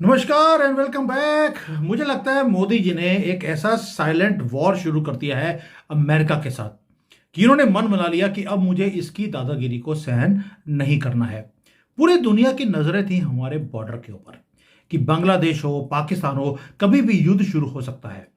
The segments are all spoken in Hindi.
नमस्कार एंड वेलकम बैक। मुझे लगता है मोदी जी ने एक ऐसा साइलेंट वॉर शुरू कर दिया है अमेरिका के साथ कि इन्होंने मन बना लिया कि अब मुझे इसकी दादागिरी को सहन नहीं करना है। पूरी दुनिया की नजरें थी हमारे बॉर्डर के ऊपर कि बांग्लादेश हो, पाकिस्तान हो, कभी भी युद्ध शुरू हो सकता है।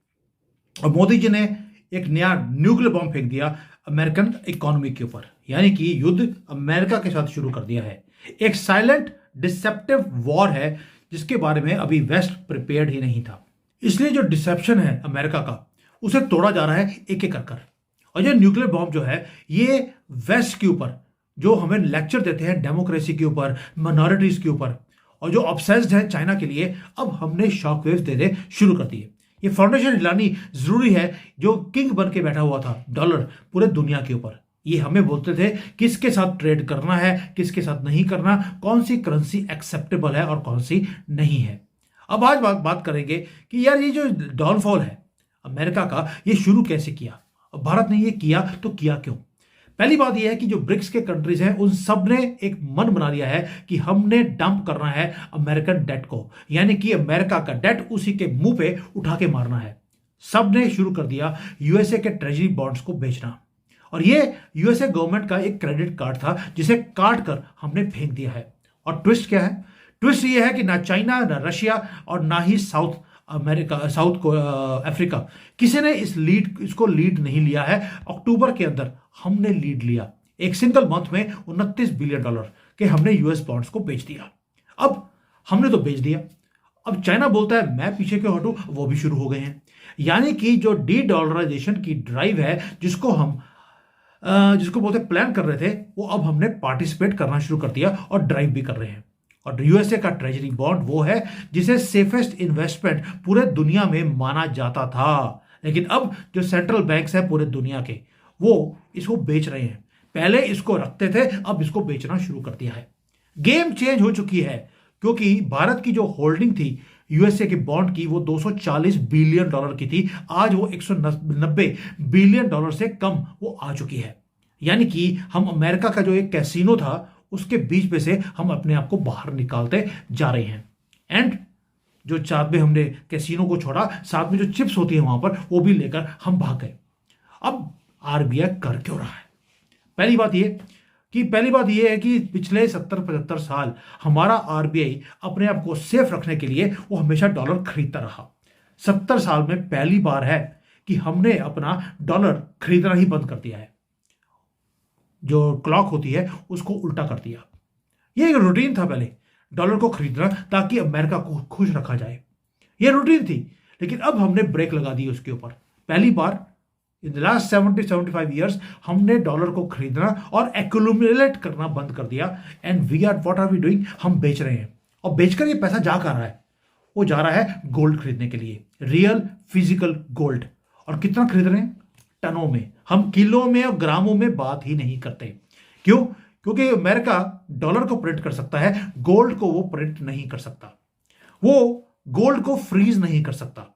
और मोदी जी ने एक नया न्यूक्लियर बॉम्ब फेंक दिया अमेरिकन इकोनॉमी के ऊपर, यानी कि युद्ध अमेरिका के साथ शुरू कर दिया है। एक साइलेंट डिसेप्टिव वॉर है जिसके बारे में अभी वेस्ट प्रिपेयर्ड ही नहीं था। इसलिए जो डिसेप्शन है अमेरिका का, उसे तोड़ा जा रहा है एक एक कर। और ये न्यूक्लियर बॉम्ब जो है, ये वेस्ट के ऊपर जो हमें लेक्चर देते हैं डेमोक्रेसी के ऊपर, माइनॉरिटीज के ऊपर, और जो ऑब्सेस्ड है चाइना के लिए, अब हमने शॉक वेव्स देने शुरू कर दिए। ये फाउंडेशन हिलानी जरूरी है। जो किंग बन के बैठा हुआ था डॉलर पूरे दुनिया के ऊपर, ये हमें बोलते थे किसके साथ ट्रेड करना है, किसके साथ नहीं करना, कौन सी करेंसी एक्सेप्टेबल है और कौन सी नहीं है। अब आज बात करेंगे कि यार ये जो डाउनफॉल है अमेरिका का, ये शुरू कैसे किया, भारत ने ये किया तो किया क्यों। पहली बात यह है कि जो ब्रिक्स के कंट्रीज हैं उन सब ने एक मन बना लिया है कि हमने डंप करना है अमेरिकन डेट को, यानी कि अमेरिका का डेट उसी के मुंह पे उठा के मारना है। सब ने शुरू कर दिया यूएसए के ट्रेजरी बॉन्ड्स को बेचना, और ये यूएसए गवर्नमेंट का एक क्रेडिट कार्ड था जिसे काट कर हमने फेंक दिया है। और ट्विस्ट क्या है? ट्विस्ट ये है कि ना चाइना, ना रशिया और ना ही साउथ को अफ्रीका, किसी ने इसको लीड नहीं लिया है। अक्टूबर के अंदर हमने लीड लिया। एक सिंगल मंथ में $29 बिलियन के हमने यूएस बॉन्ड्स को बेच दिया। अब हमने तो बेच दिया, अब चाइना बोलता है मैं पीछे क्यों हटूं, वो भी शुरू हो गए हैं। यानी कि जो डी डॉलराइजेशन की ड्राइव है, जिसको बोलते प्लान कर रहे थे, वो अब हमने पार्टिसिपेट करना शुरू कर दिया और ड्राइव भी कर रहे हैं। और यूएसए का ट्रेजरी बॉन्ड वो है जिसे सेफेस्ट इन्वेस्टमेंट पूरे दुनिया में माना जाता था, लेकिन अब जो सेंट्रल बैंक्स हैं पूरे दुनिया के, वो इसको बेच रहे हैं। पहले इसको रखते थे, अब इसको बेचना शुरू कर दिया है। गेम चेंज हो चुकी है, क्योंकि भारत की जो होल्डिंग थी यूएसए के बॉन्ड की, वो $240 बिलियन की थी। आज वो $190 बिलियन से कम वो आ चुकी है। यानी कि हम अमेरिका का जो एक कैसीनो था, उसके बीच में से हम अपने आप को बाहर निकालते जा रहे हैं। एंड जो साथ में हमने कैसीनो को छोड़ा, साथ में जो चिप्स होती है वहां पर, वो भी लेकर हम भाग गए। अब आरबीआई कर क्यों रहा है? पहली बात यह है कि पिछले 70-75 साल हमारा आरबीआई अपने आप को सेफ रखने के लिए वो हमेशा डॉलर खरीदता रहा। 70 साल में पहली बार है कि हमने अपना डॉलर खरीदना ही बंद कर दिया है। जो क्लॉक होती है उसको उल्टा कर दिया। ये एक रूटीन था पहले, डॉलर को खरीदना ताकि अमेरिका को खुश रखा जाए। ये रूटीन थी, लेकिन अब हमने ब्रेक लगा दी उसके ऊपर। पहली बार इन द लास्ट 70-75 ईयर्स हमने डॉलर को खरीदना और एक्यूमुलेट करना बंद कर दिया। And what are we doing? हम बेच रहे हैं। और बेचकर ये पैसा जा कर रहा है, वो जा रहा है गोल्ड खरीदने के लिए, रियल फिजिकल गोल्ड। और कितना खरीद रहे हैं? टनों में। हम किलो में और ग्रामों में बात ही नहीं करते। क्यों? क्योंकि अमेरिका डॉलर को प्रिंट कर सकता है, गोल्ड को वो प्रिंट नहीं कर सकता। वो गोल्ड को फ्रीज नहीं कर सकता,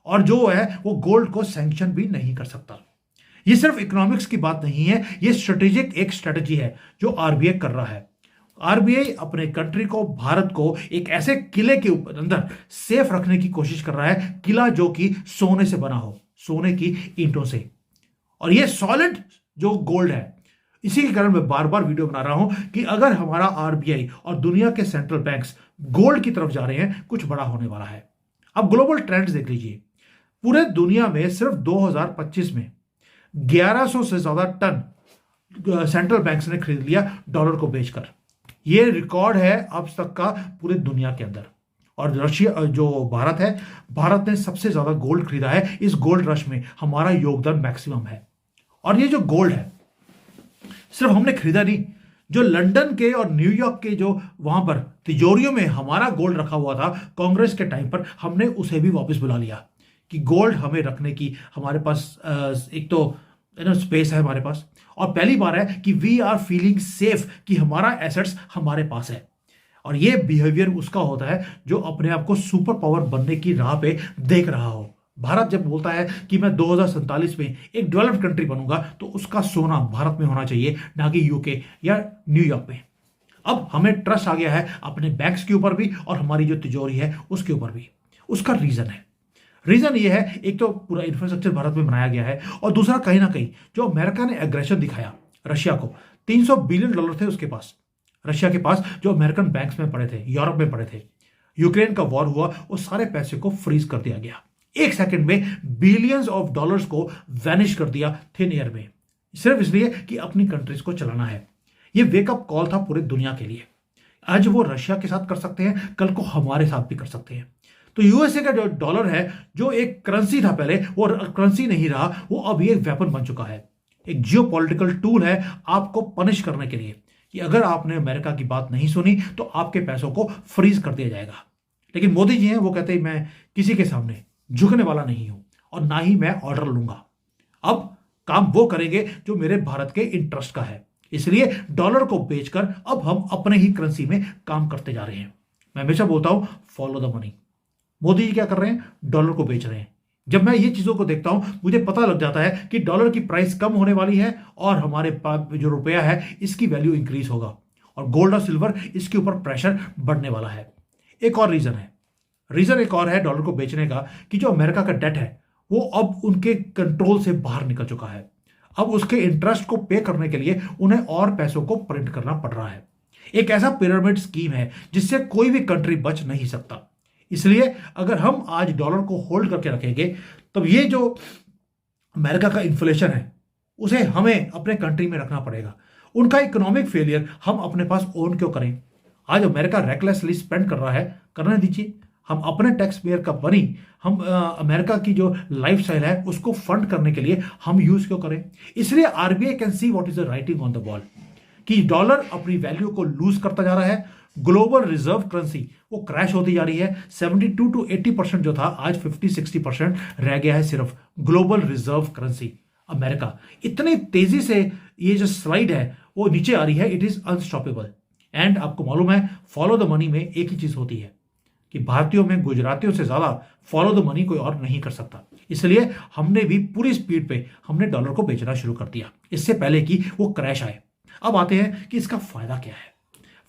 और जो है वो गोल्ड को सैंक्शन भी नहीं कर सकता। ये सिर्फ इकोनॉमिक्स की बात नहीं है, ये स्ट्रेटेजिक एक स्ट्रेटजी है जो आरबीआई कर रहा है। आरबीआई अपने कंट्री को, भारत को एक ऐसे किले के ऊपर अंदर सेफ रखने की कोशिश कर रहा है, किला जो कि सोने से बना हो, सोने की ईंटों से। और ये सॉलिड जो गोल्ड है, इसी के कारण मैं बार बार वीडियो बना रहा हूं कि अगर हमारा आरबीआई और दुनिया के सेंट्रल बैंक्स गोल्ड की तरफ जा रहे हैं, कुछ बड़ा होने वाला है। अब ग्लोबल ट्रेंड्स देख लीजिए। पूरे दुनिया में सिर्फ 2025 में 1100 से ज्यादा टन सेंट्रल बैंक्स ने खरीद लिया डॉलर को बेचकर। यह रिकॉर्ड है अब तक का पूरे दुनिया के अंदर। और रशिया, जो भारत है, भारत ने सबसे ज्यादा गोल्ड खरीदा है। इस गोल्ड रश में हमारा योगदान मैक्सिमम है। और ये जो गोल्ड है, सिर्फ हमने खरीदा नहीं, जो लंदन के और न्यूयॉर्क के जो वहां पर तिजोरियों में हमारा गोल्ड रखा हुआ था कांग्रेस के टाइम पर, हमने उसे भी वापस बुला लिया कि गोल्ड हमें रखने की हमारे पास एक तो स्पेस है हमारे पास, और पहली बार है कि वी आर फीलिंग सेफ कि हमारा एसेट्स हमारे पास है। और ये बिहेवियर उसका होता है जो अपने आप को सुपर पावर बनने की राह पे देख रहा हो। भारत जब बोलता है कि मैं 2047 में एक डेवलप्ड कंट्री बनूंगा, तो उसका सोना भारत में होना चाहिए, ना कि यूके या न्यूयॉर्क में। अब हमें ट्रस्ट आ गया है अपने बैंक्स के ऊपर भी और हमारी जो तिजोरी है उसके ऊपर भी। उसका रीजन ये है, एक तो पूरा इंफ्रास्ट्रक्चर भारत में बनाया गया है, और दूसरा कहीं ना कहीं जो अमेरिका ने एग्रेशन दिखाया रशिया को, $300 बिलियन थे उसके पास, रशिया के पास, जो अमेरिकन बैंक्स में पड़े थे, यूरोप में पड़े थे। यूक्रेन का वॉर हुआ, उस सारे पैसे को फ्रीज कर दिया गया। एक सेकंड में बिलियंस ऑफ डॉलर्स को वैनिश कर दिया थिन एयर में, सिर्फ इसलिए कि अपनी कंट्रीज को चलाना है। यह वेकअप कॉल था पूरी दुनिया के लिए। आज वो रशिया के साथ कर सकते हैं, कल को हमारे साथ भी कर सकते हैं। तो यूएसए का जो डॉलर है, जो एक करेंसी था पहले, वो करेंसी नहीं रहा, वो अब एक वेपन बन चुका है, एक जियोपॉलिटिकल टूल है आपको पनिश करने के लिए, कि अगर आपने अमेरिका की बात नहीं सुनी तो आपके पैसों को फ्रीज कर दिया जाएगा। लेकिन मोदी जी हैं, वो कहते हैं मैं किसी के सामने झुकने वाला नहीं हूं और ना ही मैं ऑर्डर लूंगा। अब काम वो करेंगे जो मेरे भारत के इंटरेस्ट का है, इसलिए डॉलर को बेचकर अब हम अपने ही करेंसी में काम करते जा रहे हैं। मैं हमेशा बोलता हूं, follow the money. Modi ji क्या कर रहे हैं? डॉलर को बेच रहे हैं। जब मैं ये चीजों को देखता हूं, मुझे पता लग जाता है कि डॉलर की प्राइस कम होने वाली है और हमारे पास जो रुपया है इसकी वैल्यू इंक्रीज होगा, और गोल्ड और सिल्वर इसके ऊपर प्रेशर बढ़ने वाला है। एक और रीजन एक और है डॉलर को बेचने का, कि जो अमेरिका का डेट है वो अब उनके कंट्रोल से बाहर निकल चुका है। अब उसके इंटरेस्ट को पे करने के लिए उन्हें और पैसों को प्रिंट करना पड़ रहा है। एक ऐसा पिरामिड स्कीम है जिससे कोई भी कंट्री बच नहीं सकता। इसलिए अगर हम आज डॉलर को होल्ड करके रखेंगे, तब ये जो अमेरिका का इन्फ्लेशन है उसे हमें अपने कंट्री में रखना पड़ेगा। उनका इकोनॉमिक फेलियर हम अपने पास ओन क्यों करें? आज अमेरिका रेकलेसली स्पेंड कर रहा है, करने दीजिए। हम अपने टैक्स पेयर का मनी, हम अमेरिका की जो लाइफस्टाइल है उसको फंड करने के लिए हम यूज क्यों करें? इसलिए RBI can see what is the writing on the wall, कि डॉलर अपनी वैल्यू को लूज करता जा रहा है। ग्लोबल रिजर्व करेंसी वो क्रैश होती जा रही है। 72 to 80% जो था, आज 50-60% रह गया है सिर्फ ग्लोबल रिजर्व करेंसी। अमेरिका इतनी तेजी से ये जो स्लाइड है वो नीचे आ रही है, इट इज अनस्टॉपेबल। एंड आपको मालूम है, फॉलो द मनी में एक ही चीज होती है कि भारतीयों में गुजरातियों से ज्यादा फॉलो द मनी कोई और नहीं कर सकता। इसलिए हमने भी पूरी स्पीड पे हमने डॉलर को बेचना शुरू कर दिया, इससे पहले कि वो क्रैश आए। अब आते हैं कि इसका फायदा क्या है।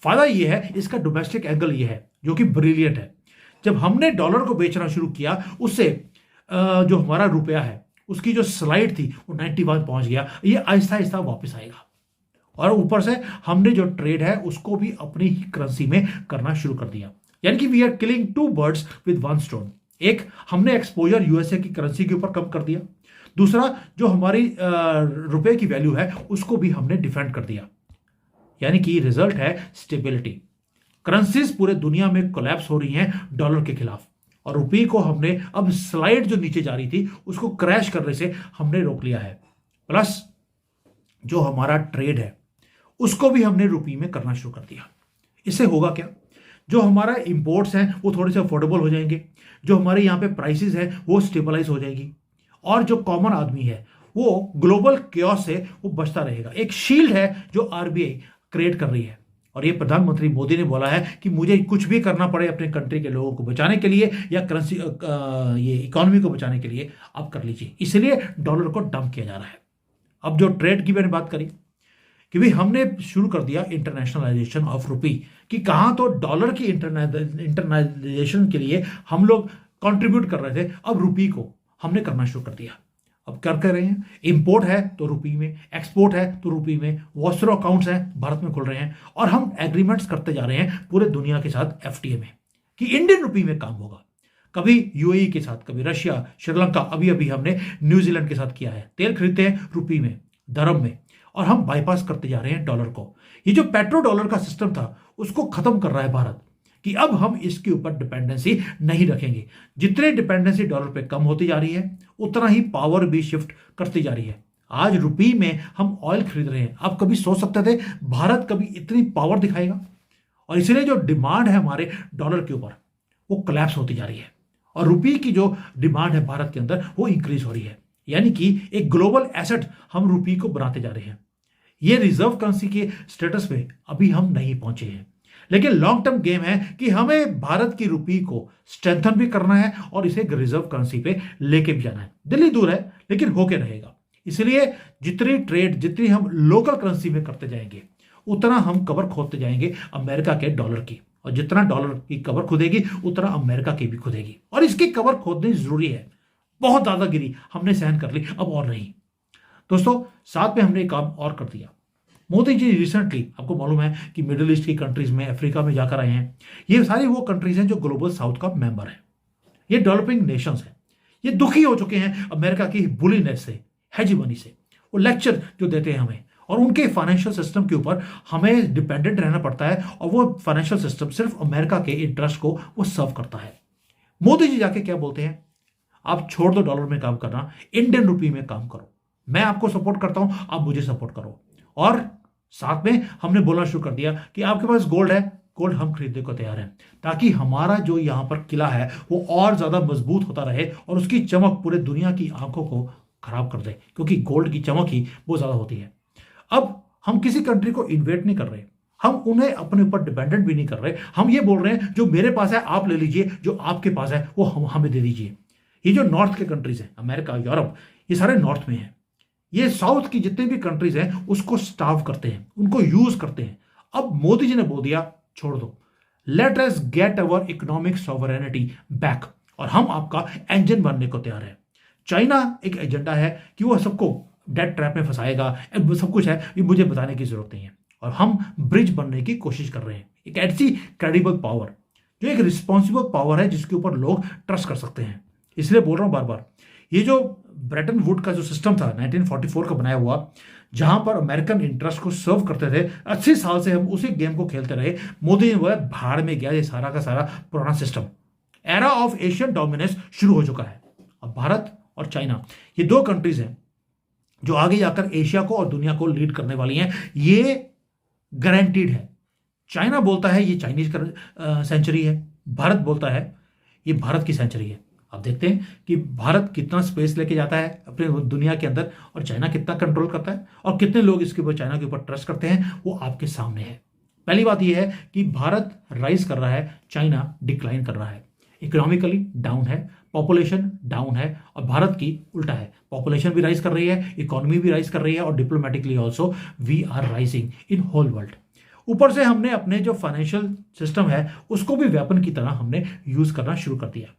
फायदा ये है, इसका डोमेस्टिक एंगल ये है जो कि ब्रिलियंट है। जब हमने डॉलर को बेचना शुरू किया, उससे जो हमारा रुपया है उसकी जो स्लाइड थी वो 91 पहुंच गया। ये आहिस्ता आहिस्ता वापस आएगा, और ऊपर से हमने जो ट्रेड है उसको भी अपनी ही करेंसी में करना शुरू कर दिया। यानी कि we are killing 2 birds with 1 stone। एक, हमने एक्सपोजर यूएसए की करेंसी के ऊपर कम कर दिया। दूसरा, जो हमारी रुपए की वैल्यू है उसको भी हमने डिफेंड कर दिया। यानी कि रिजल्ट है स्टेबिलिटी। करेंसीज पूरे दुनिया में कोलैप्स हो रही हैं डॉलर के खिलाफ, और रुपये को हमने अब स्लाइड जो नीचे जा रही थी उसको क्रैश करने से हमने रोक लिया है। प्लस जो हमारा ट्रेड है उसको भी हमने रुपये में करना शुरू कर दिया। इससे होगा क्या? जो हमारा इंपोर्ट्स हैं वो थोड़े से अफोर्डेबल हो जाएंगे, जो हमारे यहाँ पे प्राइसेस हैं वो स्टेबलाइज हो जाएगी, और जो कॉमन आदमी है वो ग्लोबल क्योस से वो बचता रहेगा। एक शील्ड है जो आरबीआई क्रिएट कर रही है, और ये प्रधानमंत्री मोदी ने बोला है कि मुझे कुछ भी करना पड़े अपने कंट्री के लोगों को बचाने के लिए या करेंसी ये इकोनॉमी को बचाने के लिए, आप कर लीजिए। इसलिए डॉलर को डंप किया जा रहा है। अब जो ट्रेड की मैंने बात करी कि भाई हमने शुरू कर दिया इंटरनेशनलाइजेशन ऑफ रुपी, कि कहां तो डॉलर की इंटरनेशनलाइजेशन के लिए हम लोग कंट्रीब्यूट कर रहे थे, अब रुपी को हमने करना शुरू कर दिया। अब कर रहे हैं, इंपोर्ट है तो रुपी में, एक्सपोर्ट है तो रुपी में, वॉस्टर अकाउंट्स हैं भारत में खुल रहे हैं, और हम एग्रीमेंट्स करते जा रहे हैं पूरे दुनिया के साथ एफटीए में कि इंडियन रुपी में काम होगा। कभी यूएई के साथ, कभी रशिया, श्रीलंका, अभी अभी हमने न्यूजीलैंड के साथ किया है। तेल खरीदते हैं रुपी में, धर्म में, और हम बाईपास करते जा रहे हैं डॉलर को। ये जो पेट्रो डॉलर का सिस्टम था उसको खत्म कर रहा है भारत, कि अब हम इसके ऊपर डिपेंडेंसी नहीं रखेंगे। जितने डिपेंडेंसी डॉलर पे कम होती जा रही है उतना ही पावर भी शिफ्ट करती जा रही है। आज रुपये में हम ऑयल खरीद रहे हैं, आप कभी सोच सकते थे भारत कभी इतनी पावर दिखाएगा? और इसलिए जो डिमांड है हमारे डॉलर के ऊपर वो कोलैप्स होती जा रही है, और रुपये की जो डिमांड है भारत के अंदर वो इंक्रीज हो रही है। यानी कि एक ग्लोबल एसेट हम रुपये को बनाते जा रहे हैं। ये रिजर्व करेंसी के स्टेटस पे अभी हम नहीं पहुंचे हैं, लेकिन लॉन्ग टर्म गेम है कि हमें भारत की रुपये को स्ट्रेंथन भी करना है और इसे रिजर्व करेंसी पे लेके भी जाना है। दिल्ली दूर है लेकिन होके रहेगा। इसलिए जितनी ट्रेड, जितनी हम लोकल करेंसी में करते जाएंगे उतना हम कबर खोदते जाएंगे अमेरिका के डॉलर की, और जितना डॉलर की कबर खुदेगी उतना अमेरिका की भी खुदेगी, और इसकी कबर खोदनी जरूरी है। बहुत दादागिरी हमने सहन कर ली, अब और नहीं। दोस्तों, साथ में हमने एक काम और कर दिया। मोदी जी रिसेंटली, आपको मालूम है कि मिडिल ईस्ट की कंट्रीज में, अफ्रीका में जाकर आए हैं। ये सारी वो कंट्रीज हैं जो ग्लोबल साउथ का मेंबर है, ये डेवलपिंग नेशंस हैं। ये दुखी हो चुके हैं अमेरिका की बुलीनेस से, हेजीमनी से। वो लेक्चर जो देते हैं हमें, और उनके फाइनेंशियल सिस्टम के ऊपर हमें डिपेंडेंट रहना पड़ता है, और वो फाइनेंशियल सिस्टम सिर्फ अमेरिका के इंटरेस्ट को वो सर्व करता है। मोदी जी जाके क्या बोलते हैं, आप छोड़ दो डॉलर में काम करना, इंडियन रुपी में काम करो, मैं आपको सपोर्ट करता हूं, आप मुझे सपोर्ट करो। और साथ में हमने बोलना शुरू कर दिया कि आपके पास गोल्ड है, गोल्ड हम खरीदने को तैयार हैं, ताकि हमारा जो यहां पर किला है वो और ज्यादा मजबूत होता रहे, और उसकी चमक पूरे दुनिया की आंखों को खराब कर दे, क्योंकि गोल्ड की चमक ही बहुत ज्यादा होती है। अब हम किसी कंट्री को इन्वेट नहीं कर रहे, हम उन्हें अपने ऊपर डिपेंडेंट भी नहीं कर रहे। हम ये बोल रहे हैं जो मेरे पास है आप ले लीजिए, जो आपके पास है वो हमें दे दीजिए। ये जो नॉर्थ के कंट्रीज हैं, अमेरिका, यूरोप, ये सारे नॉर्थ में हैं। ये साउथ की जितनी भी कंट्रीज हैं उसको स्टार्व करते हैं, उनको यूज करते हैं। अब मोदी जी ने बोल दिया छोड़ दो, let us get our economic sovereignty back, और हम आपका इंजन बनने को तैयार है। चाइना एक एजेंडा है कि वो सबको डेट ट्रैप में फंसाएगा, सब कुछ है, ये मुझे बताने की जरूरत नहीं है। और हम ब्रिज बनने की कोशिश कर रहे हैं, एक ऐसी क्रेडिबल पावर जो एक रिस्पॉन्सिबल पावर है जिसके ऊपर लोग ट्रस्ट कर सकते हैं। इसलिए बोल रहा हूं बार बार, ये जो ब्रेटन वुड का जो सिस्टम था 1944 का बनाया हुआ, जहां पर अमेरिकन इंटरेस्ट को सर्व करते थे, 80 साल से हम उसी गेम को खेलते रहे। मोदी ने बोला भाड़ में गया ये सारा का सारा पुराना system. Era of Asian dominance शुरू हो चुका है। अब भारत और चाइना, ये दो कंट्रीज हैं जो आगे जाकर एशिया को और दुनिया को लीड करने वाली हैं, ये गारंटीड है। चाइना बोलता है ये चाइनीज सेंचुरी है, भारत बोलता है ये भारत की सेंचुरी है। आप देखते हैं कि भारत कितना स्पेस लेके जाता है अपने दुनिया के अंदर, और चाइना कितना कंट्रोल करता है, और कितने लोग इसके ऊपर, चाइना के ऊपर ट्रस्ट करते हैं, वो आपके सामने है। पहली बात यह है कि भारत राइज कर रहा है, चाइना डिक्लाइन कर रहा है। इकोनॉमिकली डाउन है, पॉपुलेशन डाउन है, और भारत की उल्टा है, पॉपुलेशन भी राइज कर रही है, इकोनॉमी भी राइज कर रही है, और diplomatically also we are rising in whole world. ऊपर से हमने अपने जो फाइनेंशियल सिस्टम है उसको भी वेपन की तरह हमने यूज करना शुरू कर दिया,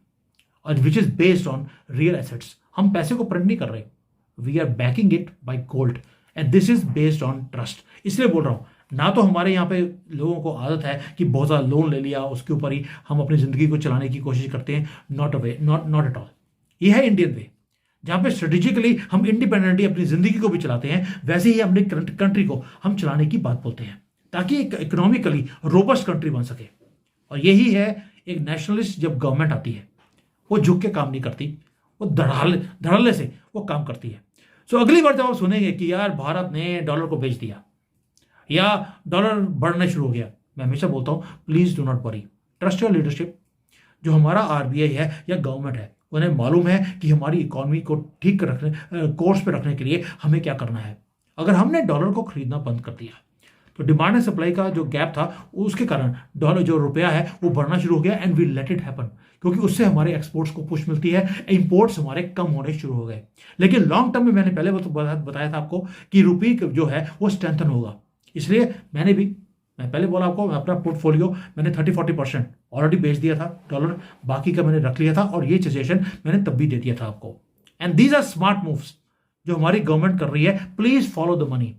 और which is based on real assets. हम पैसे को प्रिंट नहीं कर रहे, we are backing it by gold, and this is based on trust. इसलिए बोल रहा हूं, ना तो हमारे यहाँ पे लोगों को आदत है कि बहुत ज़्यादा लोन ले लिया, उसके ऊपर ही हम अपनी ज़िंदगी को चलाने की कोशिश करते हैं। Not at all. ये है इंडियन वे, जहाँ पे स्ट्रेटेजिकली हम इंडिपेंडेंटली अपनी ज़िंदगी को भी चलाते हैं, वैसे ही अपनी कंट्री को हम चलाने की बात बोलते हैं, ताकि एक इकोनॉमिकली रोबस्ट कंट्री बन सके। और यही है, एक नेशनलिस्ट जब गवर्नमेंट आती है वो झुक के काम नहीं करती, वो धड़ल्ले से वो काम करती है। सो अगली बार जब आप सुनेंगे कि यार भारत ने डॉलर को बेच दिया या डॉलर बढ़ना शुरू हो गया, मैं हमेशा बोलता हूं please do not worry, trust your leadership. जो हमारा आरबीआई है या गवर्नमेंट है, उन्हें मालूम है कि हमारी इकोनॉमी को ठीक रखने, कोर्स पे रखने के लिए हमें क्या करना है। अगर हमने डॉलर को खरीदना बंद कर दिया तो डिमांड एंड सप्लाई का जो गैप था उसके कारण डॉलर, जो रुपया है, वो बढ़ना शुरू हो गया, and we let it happen, क्योंकि उससे हमारे एक्सपोर्ट्स को पुश मिलती है, इंपोर्ट्स हमारे कम होने शुरू हो गए। लेकिन लॉन्ग टर्म में मैंने पहले बताया था आपको कि रुपये जो है वो स्ट्रेंथन होगा। इसलिए मैं पहले बोला आपको, अपना पोर्टफोलियो मैंने 30-40% ऑलरेडी बेच दिया था डॉलर, बाकी का मैंने रख लिया था, और ये सजेशन मैंने तब भी दे दिया था आपको। And these are smart moves जो हमारी गवर्नमेंट कर रही है। Please follow the money.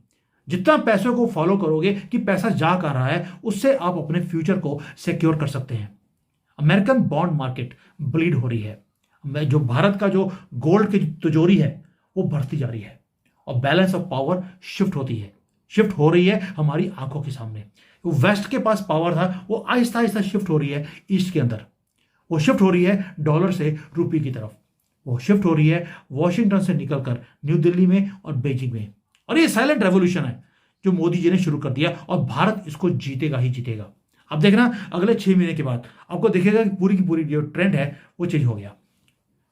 जितना पैसों को फॉलो करोगे कि पैसा जा कर रहा है, उससे आप अपने फ्यूचर को सिक्योर कर सकते हैं। अमेरिकन बॉन्ड मार्केट ब्लीड हो रही है, जो भारत का जो गोल्ड की तिजोरी है वो बढ़ती जा रही है, और बैलेंस ऑफ पावर शिफ्ट हो रही है हमारी आंखों के सामने। वेस्ट के पास पावर था, वो आहिस्ता आहिस्ता शिफ्ट हो रही है ईस्ट के अंदर। वो शिफ्ट हो रही है डॉलर से रुपये की तरफ, वो शिफ्ट हो रही है वॉशिंगटन से निकलकर न्यू दिल्ली में और बीजिंग में। और ये साइलेंट रेवोल्यूशन है जो मोदी जी ने शुरू कर दिया, और भारत इसको जीतेगा ही जीतेगा। अब देखना अगले 6 महीने के बाद आपको दिखेगा कि पूरी की पूरी जो ट्रेंड है वो चेंज हो गया।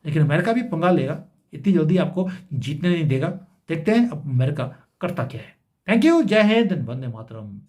लेकिन अमेरिका भी पंगा लेगा, इतनी जल्दी आपको जीतने नहीं देगा। देखते हैं अब अमेरिका करता क्या है। थैंक यू, जय हिंद, वंदे मातरम।